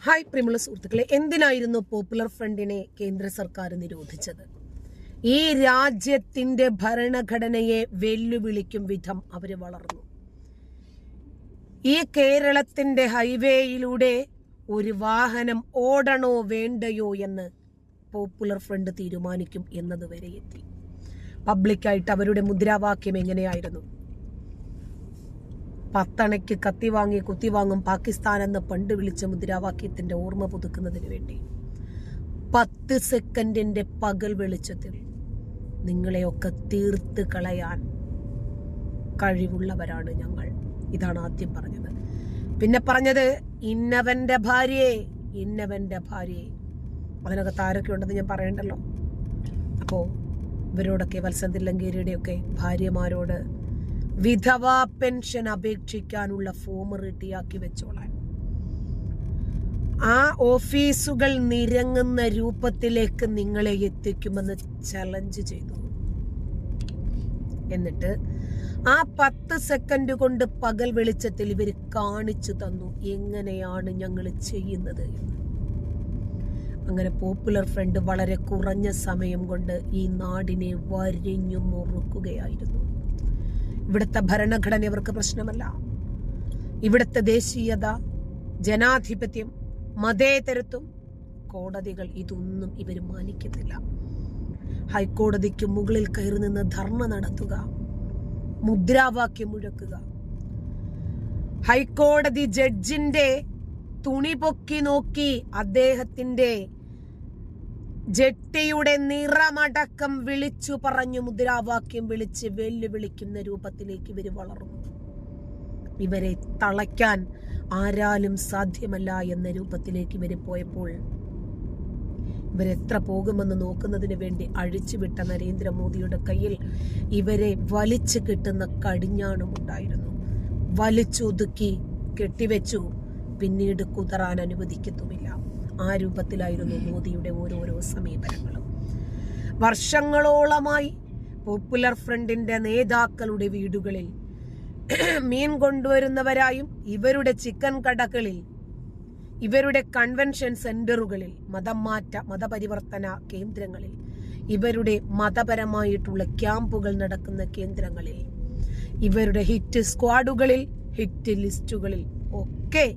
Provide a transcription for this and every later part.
Hi പ്രിയമുള്ള സുഹൃത്തുക്കളെ, എന്തിനായിരുന്നു പോപ്പുലർ ഫ്രണ്ടിനെ കേന്ദ്ര സർക്കാർ നിരോധിച്ചത്? ഈ രാജ്യത്തിന്റെ ഭരണഘടനയെ വെല്ലുവിളിക്കും വിധം അവര് വളർന്നു. ഈ കേരളത്തിന്റെ ഹൈവേയിലൂടെ ഒരു വാഹനം ഓടണോ വേണ്ടയോ എന്ന് പോപ്പുലർ ഫ്രണ്ട് തീരുമാനിക്കും എന്നതുവരെ എത്തി. പബ്ലിക്കായിട്ട് അവരുടെ മുദ്രാവാക്യം എങ്ങനെയായിരുന്നു? 10 അണയ്ക്ക് കത്തി വാങ്ങി കുത്തിവാങ്ങും പാകിസ്ഥാൻ എന്ന് പണ്ട് വിളിച്ച മുദ്രാവാക്യത്തിന്റെ ഓർമ്മ പുതുക്കുന്നതിന് വേണ്ടി 10 സെക്കൻഡിന്റെ പകൽ വെളിച്ചത്തിൽ നിങ്ങളെയൊക്കെ തീർത്ത് കളയാൻ കഴിവുള്ളവരാണ് ഞങ്ങൾ. ഇതാണ് ആദ്യം പറഞ്ഞത്. പിന്നെ പറഞ്ഞത് ഇന്നവന്റെ ഭാര്യയെ. അതിനകത്ത് ആരൊക്കെ ഉണ്ടെന്ന് ഞാൻ പറയണ്ടല്ലോ. അപ്പോ ഇവരോടൊക്കെ വത്സൻ തില്ലങ്കേരിയുടെയൊക്കെ ഭാര്യമാരോട് വിധവാ പെൻഷൻ അപേക്ഷിക്കാനുള്ള ഫോം റെഡിയാക്കി വെച്ചോളാൻ, ആ ഓഫീസുകൾ നിരങ്ങുന്ന രൂപത്തിലേക്ക് നിങ്ങളെ എത്തിക്കുമെന്ന് ചലഞ്ച് ചെയ്തു. എന്നിട്ട് ആ 10 സെക്കൻഡ് കൊണ്ട് പകൽ വെളിച്ചത്തിൽ ഇവർ കാണിച്ചു തന്നു എങ്ങനെയാണ് ഞങ്ങൾ ചെയ്യുന്നത് എന്ന്. അങ്ങനെ പോപ്പുലർ ഫ്രണ്ട് വളരെ കുറഞ്ഞ സമയം കൊണ്ട് ഈ നാടിനെ വരിഞ്ഞു മുറുക്കുകയായിരുന്നു. ഇവിടുത്തെ ഭരണഘടന ഇവർക്ക് പ്രശ്നമല്ല. ഇവിടുത്തെ ദേശീയത, ജനാധിപത്യം, മതേതരത്വം, കോടതികൾ, ഇതൊന്നും ഇവർ മാനിക്കുന്നില്ല. ഹൈക്കോടതിക്ക് മുകളിൽ കയറി നിന്ന് ധർണ നടത്തുക, മുദ്രാവാക്യം മുഴക്കുക, ഹൈക്കോടതി ജഡ്ജിന്റെ തുണി പൊക്കി നോക്കി അദ്ദേഹത്തിന്റെ ജട്ടിയുടെ നിറമടക്കം വിളിച്ചു പറഞ്ഞു മുദ്രാവാക്യം വിളിച്ച് വെല്ലുവിളിക്കുന്ന രൂപത്തിലേക്ക് ഇവർ വളർന്നു. ഇവരെ തളയ്ക്കാൻ ആരാലും സാധ്യമല്ല എന്ന രൂപത്തിലേക്ക് ഇവർ പോയപ്പോൾ ഇവരെത്ര പോകുമെന്ന് നോക്കുന്നതിന് വേണ്ടി അഴിച്ചുവിട്ട നരേന്ദ്രമോദിയുടെ കയ്യിൽ ഇവരെ വലിച്ചു കിട്ടുന്ന കടിഞ്ഞാണുമുണ്ടായിരുന്നു. വലിച്ചൊതുക്കി കെട്ടിവെച്ചു, പിന്നീട് കുതറാൻ അനുവദിക്കത്തുമില്ല. ആ രൂപത്തിലായിരുന്നു മോദിയുടെ ഓരോരോ സമീപനങ്ങളും. വർഷങ്ങളോളമായി പോപ്പുലർ ഫ്രണ്ടിന്റെ നേതാക്കളുടെ വീടുകളിൽ മീൻ കൊണ്ടുവരുന്നവരായും ഇവരുടെ ചിക്കൻ കടകളിൽ, ഇവരുടെ കൺവെൻഷൻ സെന്ററുകളിൽ, മതപരിവർത്തന കേന്ദ്രങ്ങളിൽ, ഇവരുടെ മതപരമായിട്ടുള്ള ക്യാമ്പുകൾ നടക്കുന്ന കേന്ദ്രങ്ങളിൽ, ഇവരുടെ ഹിറ്റ് സ്ക്വാഡുകളിൽ, ഹിറ്റ് ലിസ്റ്റുകളിൽ ഒക്കെ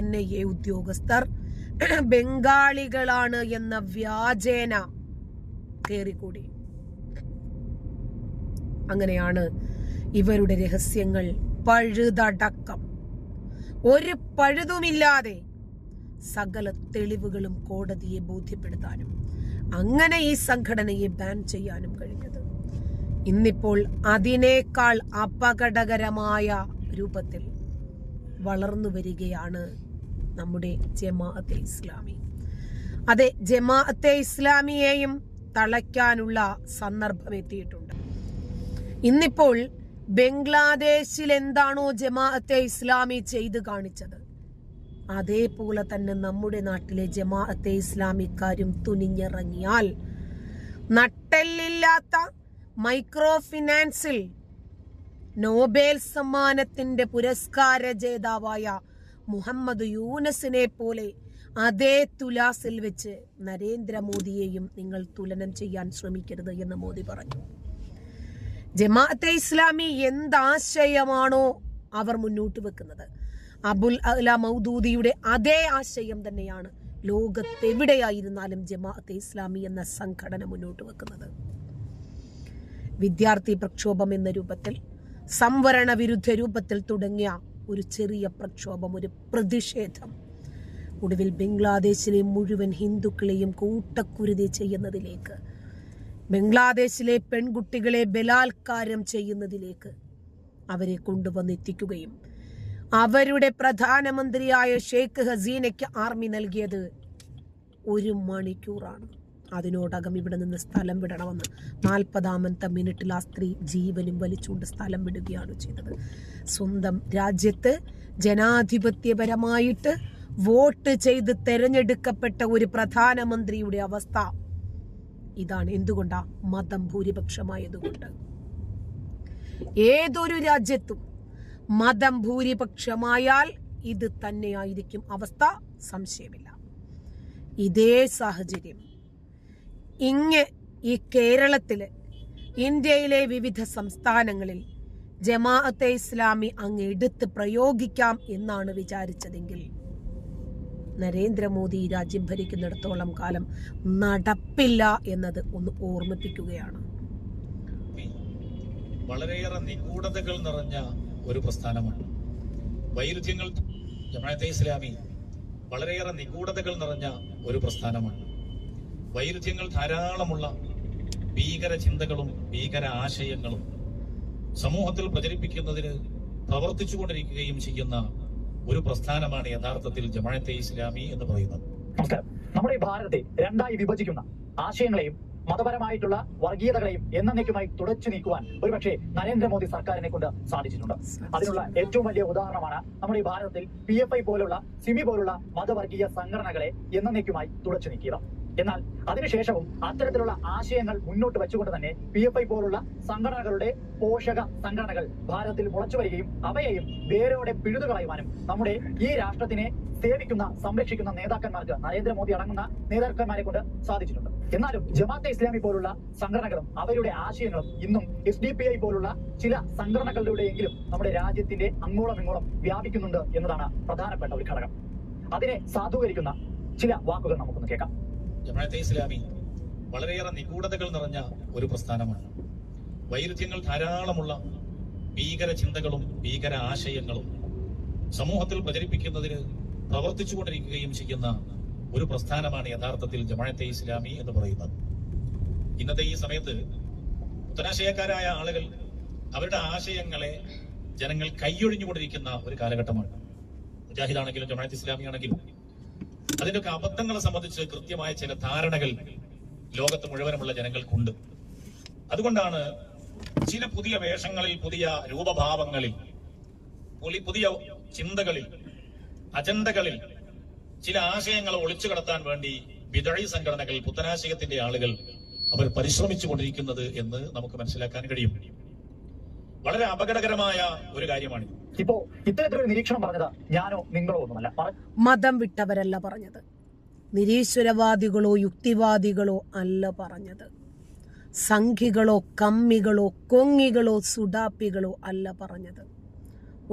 NIA ഉദ്യോഗസ്ഥർ ബംഗാളികളാണ് എന്ന വ്യാജേന കേറിക്കൂടി. അങ്ങനെയാണ് ഇവരുടെ രഹസ്യങ്ങൾ പഴുതടക്കം ഒരു പഴുതുമില്ലാതെ സകല തെളിവുകളും കോടതിയെ ബോധ്യപ്പെടുത്താനും അങ്ങനെ ഈ സംഘടനയെ ബാൻ ചെയ്യാനും കഴിഞ്ഞത്. ഇന്നിപ്പോൾ അതിനേക്കാൾ അപകടകരമായ രൂപത്തിൽ വളർന്നു വരികയാണ് നമ്മുടെ ജമാഅത്തെ ഇസ്ലാമി. അതെ, ജമാഅത്തെ ഇസ്ലാമിയെയും തളയ്ക്കാനുള്ള സന്ദർഭം എത്തിയിട്ടുണ്ട്. ഇന്നിപ്പോൾ ബംഗ്ലാദേശിൽ എന്താണോ ജമാഅത്തെ ഇസ്ലാമി ചെയ്തു കാണിച്ചത്, അതേപോലെ തന്നെ നമ്മുടെ നാട്ടിലെ ജമാഅത്തെ ഇസ്ലാമിക്കാരും തുനിഞ്ഞിറങ്ങിയാൽ നട്ടെല്ലില്ലാത്ത മൈക്രോ ഫിനാൻസിൽ നോബേൽ സമ്മാനത്തിന്റെ പുരസ്കാര ജേതാവായ മുഹമ്മദ് യൂനസിനെ പോലെ അതേ തുലാസിൽ വെച്ച് നരേന്ദ്രമോദിയെയും നിങ്ങൾ തുലനം ചെയ്യാൻ ശ്രമിക്കരുത് എന്ന് മോദി പറഞ്ഞു. ജമാഅത്തെ ഇസ്ലാമി എന്താശയമാണോ അവർ മുന്നോട്ട് വെക്കുന്നത്, അബുൽ അല മൗദൂദിയുടെ അതേ ആശയം തന്നെയാണ് ലോകത്തെവിടെയായിരുന്നാലും ജമാഅത്തെ ഇസ്ലാമി എന്ന സംഘടന മുന്നോട്ട് വെക്കുന്നത്. വിദ്യാർത്ഥി പ്രക്ഷോഭം എന്ന രൂപത്തിൽ, സംവരണ വിരുദ്ധ രൂപത്തിൽ തുടങ്ങിയ ഒരു ചെറിയ പ്രക്ഷോഭം, ഒരു പ്രതിഷേധം ഒടുവിൽ ബംഗ്ലാദേശിലെ മുഴുവൻ ഹിന്ദുക്കളെയും കൂട്ടക്കുരുതി ചെയ്യുന്നതിലേക്ക്, ബംഗ്ലാദേശിലെ പെൺകുട്ടികളെ ബലാത്കാരം ചെയ്യുന്നതിലേക്ക് അവരെ കൊണ്ടുവന്നെത്തിക്കുകയും അവരുടെ പ്രധാനമന്ത്രിയായ ഷെയ്ഖ് ഹസീനയ്ക്ക് ആർമി നൽകിയത് 1 മണിക്കൂറാണ്. അതിനോടകം ഇവിടെ നിന്ന് സ്ഥലം വിടണമെന്ന് 40ാമത്തെ മിനിറ്റിൽ ആ സ്ത്രീ ജീവനും വലിച്ചുകൊണ്ട് സ്ഥലം വിടുകയാണ് ചെയ്തത്. സ്വന്തം രാജ്യത്ത് ജനാധിപത്യപരമായിട്ട് വോട്ട് ചെയ്ത് തെരഞ്ഞെടുക്കപ്പെട്ട ഒരു പ്രധാനമന്ത്രിയുടെ അവസ്ഥ ഇതാണ്. എന്തുകൊണ്ടാ? മതം ഭൂരിപക്ഷമായതുകൊണ്ട്. ഏതൊരു രാജ്യത്തും മതം ഭൂരിപക്ഷമായാൽ ഇത് തന്നെയായിരിക്കും അവസ്ഥ, സംശയമില്ല. ഇതേ സാഹചര്യം ഈ കേരളത്തില്, ഇന്ത്യയിലെ വിവിധ സംസ്ഥാനങ്ങളിൽ ജമാഅത്തെ ഇസ്ലാമി അങ്ങ് എടുത്ത് പ്രയോഗിക്കാം എന്നാണ് വിചാരിച്ചതെങ്കിൽ നരേന്ദ്രമോദി ഈ രാജ്യം ഭരിക്കുന്നിടത്തോളം കാലം നടപ്പില്ല എന്നത് ഒന്ന് ഓർമ്മിപ്പിക്കുകയാണ്. വളരെയേറെ നിഗൂഢതകൾ നിറഞ്ഞ ഒരു പ്രസ്ഥാനമാണ് വൈരുദ്ധ്യങ്ങൾ. ജമാഅത്തെ ഇസ്ലാമി വളരെയേറെ നിഗൂഢതകൾ നിറഞ്ഞ ഒരു പ്രസ്ഥാനമാണ്. വൈരുദ്ധ്യങ്ങൾ ധാരാളമുള്ള ഭീകര ചിന്തകളും ഭീകര ആശയങ്ങളും സമൂഹത്തിൽ പ്രചരിപ്പിക്കുന്നതിന് പ്രവർത്തിച്ചുകൊണ്ടിരിക്കുകയും ചെയ്യുന്ന ഒരു പ്രസ്ഥാനമാണ് യഥാർത്ഥത്തിൽ ജമാഅത്തെ ഇസ്ലാമി എന്ന് പറയുന്നത്. നമസ്കാരം. നമ്മുടെ ഈ ഭാരതത്തെ രണ്ടായി വിഭജിക്കുന്ന ആശയങ്ങളെയും മതപരമായിട്ടുള്ള വർഗീയതകളെയും എന്നേക്കുമായി തുടച്ചു നീക്കുവാൻ ഒരുപക്ഷെ നരേന്ദ്രമോദി സർക്കാരിനെ കൊണ്ട് സാധിച്ചിട്ടുണ്ട്. അതിനുള്ള ഏറ്റവും വലിയ ഉദാഹരണമാണ് നമ്മുടെ ഈ ഭാരതത്തിൽ PFI പോലുള്ള സിമി പോലുള്ള മതവർഗീയ സംഘടനകളെ എന്നേക്കുമായി തുടച്ചു നീക്കിയത്. എന്നാൽ അതിനുശേഷവും അത്തരത്തിലുള്ള ആശയങ്ങൾ മുന്നോട്ട് വെച്ചുകൊണ്ട് തന്നെ PFI പോലുള്ള സംഘടനകളുടെ പോഷക സംഘടനകൾ ഭാരതത്തിൽ മുളച്ചു വരികയും അവയെയും വേരോടെ പിഴുതുകളയുവാനും നമ്മുടെ ഈ രാഷ്ട്രത്തിനെ സേവിക്കുന്ന സംരക്ഷിക്കുന്ന നേതാക്കന്മാർക്ക്, നരേന്ദ്രമോദി അടങ്ങുന്ന നേതാക്കന്മാരെ കൊണ്ട് സാധിച്ചിട്ടുണ്ട്. എന്നാലും ജമാഅത്തെ ഇസ്ലാമി പോലുള്ള സംഘടനകളും അവരുടെ ആശയങ്ങളും ഇന്നും SDPI പോലുള്ള ചില സംഘടനകളിലൂടെയെങ്കിലും നമ്മുടെ രാജ്യത്തിന്റെ അങ്ങോളം ഇങ്ങോളം വ്യാപിക്കുന്നുണ്ട് എന്നതാണ് പ്രധാനപ്പെട്ട ഒരു ഘടകം. അതിനെ സാധൂകരിക്കുന്ന ചില വാക്കുകൾ നമുക്കൊന്ന് കേൾക്കാം. ജമാഅത്തെ ഇസ്ലാമി വളരെയേറെ നിഗൂഢതകൾ നിറഞ്ഞ ഒരു പ്രസ്ഥാനമാണ്. വൈരുദ്ധ്യങ്ങൾ ധാരാളമുള്ള ഭീകര ചിന്തകളും ഭീകര ആശയങ്ങളും സമൂഹത്തിൽ പ്രചരിപ്പിക്കുന്നതിന് പ്രവർത്തിച്ചുകൊണ്ടിരിക്കുകയും ചെയ്യുന്ന ഒരു പ്രസ്ഥാനമാണ് യഥാർത്ഥത്തിൽ ജമാഅത്തെ ഇസ്ലാമി എന്ന് പറയുന്നത്. ഇന്നത്തെ ഈ സമയത്ത് പുത്തനാശയക്കാരായ ആളുകൾ അവരുടെ ആശയങ്ങളെ ജനങ്ങൾ കൈയൊഴിഞ്ഞുകൊണ്ടിരിക്കുന്ന ഒരു കാലഘട്ടമാണ്. മുജാഹിദാണെങ്കിലും ജമാഅത്തെ ഇസ്ലാമി ആണെങ്കിലും അതിന്റെയൊക്കെ അബദ്ധങ്ങളെ സംബന്ധിച്ച് കൃത്യമായ ചില ധാരണകൾ ലോകത്ത് മുഴുവനുമുള്ള ജനങ്ങൾക്കുണ്ട്. അതുകൊണ്ടാണ് ചില പുതിയ വേഷങ്ങളിൽ, പുതിയ രൂപഭാവങ്ങളിൽ, പുതിയ ചിന്തകളിൽ, അജണ്ടകളിൽ ചില ആശയങ്ങളെ ഒളിച്ചു കടത്താൻ വേണ്ടി ബിദഈ സംഘടനകൾ, പുത്തനാശയത്തിന്റെ ആളുകൾ അവർ പരിശ്രമിച്ചു കൊണ്ടിരിക്കുന്നത് എന്ന് നമുക്ക് മനസ്സിലാക്കാൻ കഴിയും. വളരെ അപകടകരമായ ഒരു കാര്യമാണ്. ഇപ്പോ ഇത്തരത്തിലൊരു നിരീക്ഷണം പറഞ്ഞത് ഞാനോ നിങ്ങളോ ഒന്നുമല്ല. മതം വിട്ടവരല്ല പറഞ്ഞത്, നിരീശ്വരവാദികളോ യുക്തിവാദികളോ അല്ല പറഞ്ഞത്, സംഘികളോ കമ്മികളോ കൊങ്ങികളോ സുഡാപ്പികളോ അല്ല പറഞ്ഞത്.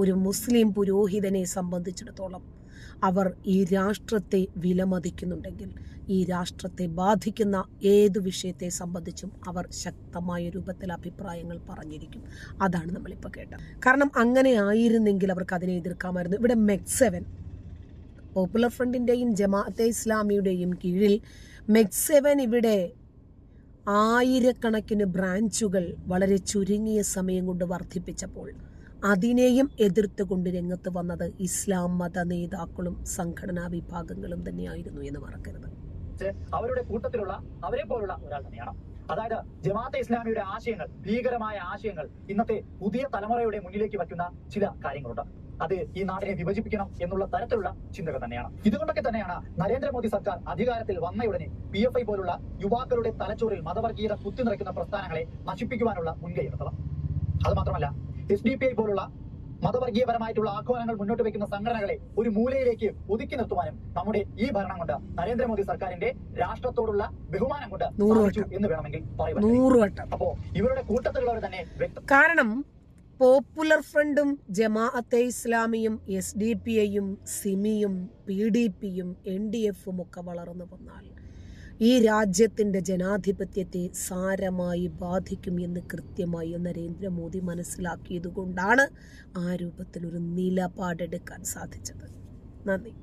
ഒരു മുസ്ലിം പുരോഹിതനെ സംബന്ധിച്ചിടത്തോളം അവർ ഈ രാഷ്ട്രത്തെ വിലമതിക്കുന്നുണ്ടെങ്കിൽ ഈ രാഷ്ട്രത്തെ ബാധിക്കുന്ന ഏതു വിഷയത്തെ സംബന്ധിച്ചും അവർ ശക്തമായ രൂപത്തിൽ അഭിപ്രായങ്ങൾ പറഞ്ഞിരിക്കും. അതാണ് നമ്മളിപ്പോൾ കേട്ടത്. കാരണം അങ്ങനെ ആയിരുന്നെങ്കിൽ അവർക്ക് അതിനെ എതിർക്കാമായിരുന്നു. ഇവിടെ MEG7 പോപ്പുലർ ഫ്രണ്ടിൻ്റെയും ജമാഅത്തെ ഇസ്ലാമിയുടെയും കീഴിൽ MEG7 ഇവിടെ ആയിരക്കണക്കിന് ബ്രാഞ്ചുകൾ വളരെ ചുരുങ്ങിയ സമയം കൊണ്ട് വർദ്ധിപ്പിച്ചപ്പോൾ അതിനെയും എതിർത്തുകൊണ്ട് രംഗത്ത് വന്നത് ഇസ്ലാം മത നേതാക്കളും സംഘടനാ വിഭാഗങ്ങളും തന്നെയായിരുന്നു എന്ന് മറക്കരുത്. അവരുടെ കൂട്ടത്തിലുള്ള അവരെ പോലുള്ള ഒരാൾ തന്നെയാണ്. അതായത് ജമാഅത്തെ ഇസ്ലാമിയുടെ ആശയങ്ങൾ, ഭീകരമായ ആശയങ്ങൾ ഇന്നത്തെ പുതിയ തലമുറയുടെ മുന്നിലേക്ക് വയ്ക്കുന്ന ചില കാര്യങ്ങളുണ്ട്. അത് ഈ നാടിനെ വിഭജിപ്പിക്കണം എന്നുള്ള തരത്തിലുള്ള ചിന്തകൾ തന്നെയാണ്. ഇതുകൊണ്ടൊക്കെ തന്നെയാണ് നരേന്ദ്രമോദി സർക്കാർ അധികാരത്തിൽ വന്നയുടനെ PFI പോലുള്ള യുവാക്കളുടെ തലച്ചോറിൽ മതവർഗീയത കുത്തിനിറയ്ക്കുന്ന പ്രസ്ഥാനങ്ങളെ നശിപ്പിക്കുവാനുള്ള മുൻകൈ എടുത്തത്. അത് മാത്രമല്ല, SDPI പോലുള്ള മതവർഗീയപരമായിട്ടുള്ള ആഹ്വാനങ്ങൾ മുന്നോട്ട് വയ്ക്കുന്ന സംഘടനകളെ ഒരു മൂലയിലേക്ക് ഒതുക്കി നിർത്തുവാനും നമ്മുടെ ഈ ഭരണം കൊണ്ട് നരേന്ദ്രമോദി സർക്കാരിന്റെ രാഷ്ട്രത്തോടുള്ള ബഹുമാനം കൊണ്ട് എന്ന് വേണമെങ്കിൽ പറയാം. അപ്പോ ഇവരുടെ കൂട്ടത്തിലുള്ളവർ തന്നെ കാരണം പോപ്പുലർ ഫ്രണ്ടും ജമാഅത്തെ ഇസ്ലാമിയും SDPIയും സിമിയും PDPയും NDFും ഒക്കെ വളർന്നു വന്നാൽ ഈ രാജ്യത്തിന്റെ ജനാധിപത്യത്തെ സാരമായി ബാധിക്കും എന്ന് കൃത്യമായി നരേന്ദ്രമോദി മനസ്സിലാക്കിയതുകൊണ്ടാണ് ആ രൂപത്തിലൊരു നിലപാടെടുക്കാൻ സാധിച്ചത്. നന്ദി.